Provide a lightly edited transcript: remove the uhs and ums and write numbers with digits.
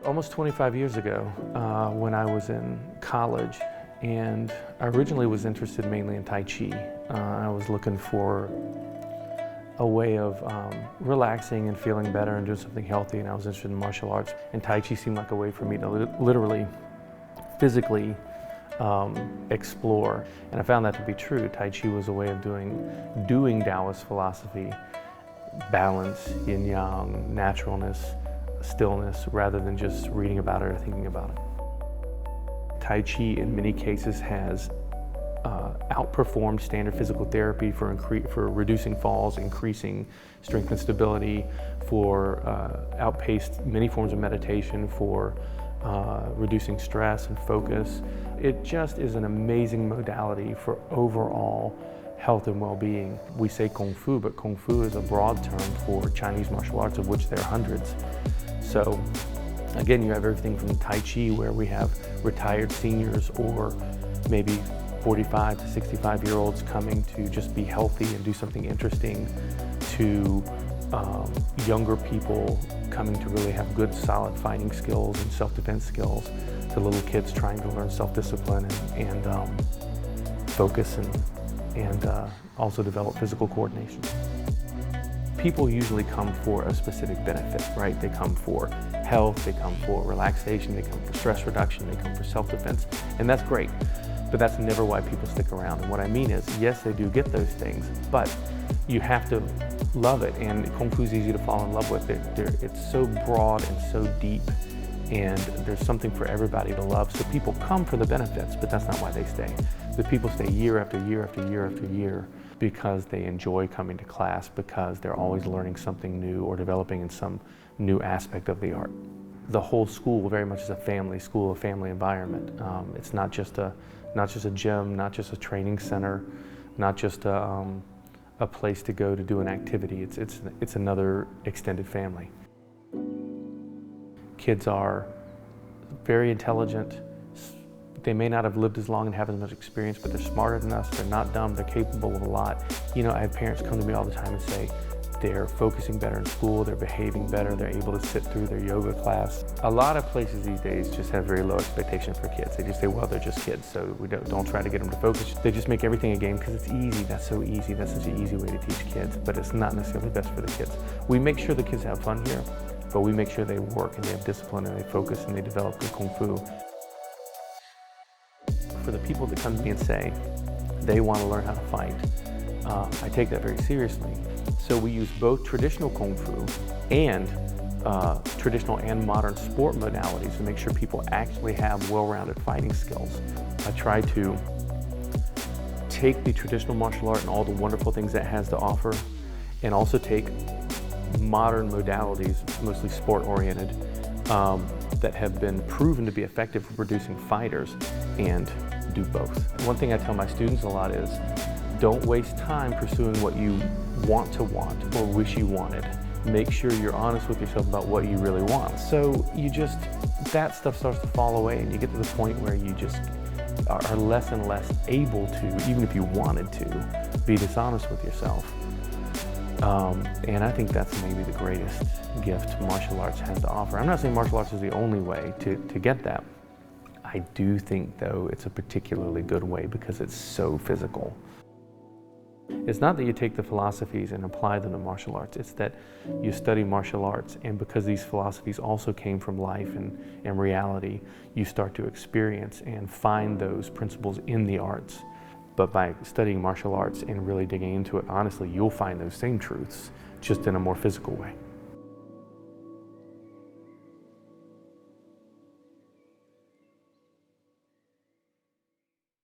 almost 25 years ago when I was in college, and I originally was interested mainly in Tai Chi. I was looking for a way of relaxing and feeling better and doing something healthy, and I was interested in martial arts. And Tai Chi seemed like a way for me to literally, physically explore. And I found that to be true. Tai Chi was a way of doing Taoist philosophy, balance, yin yang, naturalness, stillness, rather than just reading about it or thinking about it. Tai Chi in many cases has outperformed standard physical therapy for reducing falls, increasing strength and stability, for outpaced many forms of meditation, for reducing stress and focus. It just is an amazing modality for overall health and well-being. We say Kung Fu, but Kung Fu is a broad term for Chinese martial arts, of which there are hundreds. So again, you have everything from Tai Chi, where we have retired seniors or maybe 45 to 65-year-olds coming to just be healthy and do something interesting, to younger people coming to really have good, solid fighting skills and self-defense skills, to little kids trying to learn self-discipline and focus and also develop physical coordination. People usually come for a specific benefit, right? They come for health, they come for relaxation, they come for stress reduction, they come for self-defense, and that's great. But that's never why people stick around. And what I mean is, yes, they do get those things, but you have to love it. And Kung Fu is easy to fall in love with. It's so broad and so deep, and there's something for everybody to love. So people come for the benefits, but that's not why they stay. The people stay year after year after year after year because they enjoy coming to class, because they're always learning something new or developing in some new aspect of the art. The whole school very much is a family school, a family environment. It's not just a gym, not just a training center, not just a place to go to do an activity. It's another extended family. Kids are very intelligent. They may not have lived as long and have as much experience, but they're smarter than us. They're not dumb. They're capable of a lot. You know, I have parents come to me all the time and say they're focusing better in school, they're behaving better, they're able to sit through their yoga class. A lot of places these days just have very low expectations for kids. They just say, well, they're just kids, so we don't try to get them to focus. They just make everything a game because it's easy. That's so easy. That's such an easy way to teach kids, but it's not necessarily best for the kids. We make sure the kids have fun here, but we make sure they work and they have discipline and they focus and they develop good Kung Fu. For the people that come to me and say they want to learn how to fight, I take that very seriously. So we use both traditional Kung Fu and traditional and modern sport modalities to make sure people actually have well-rounded fighting skills. I try to take the traditional martial art and all the wonderful things that has to offer, and also take modern modalities, mostly sport-oriented, that have been proven to be effective for producing fighters, and do both. One thing I tell my students a lot is, don't waste time pursuing what you want or wish you wanted. Make sure you're honest with yourself about what you really want. So that stuff starts to fall away, and you get to the point where you just are less and less able to, even if you wanted to, be dishonest with yourself. And I think that's maybe the greatest gift martial arts has to offer. I'm not saying martial arts is the only way to get that. I do think, though, it's a particularly good way because it's so physical. It's not that you take the philosophies and apply them to martial arts, it's that you study martial arts, and because these philosophies also came from life and reality, you start to experience and find those principles in the arts. But by studying martial arts and really digging into it honestly, you'll find those same truths, just in a more physical way.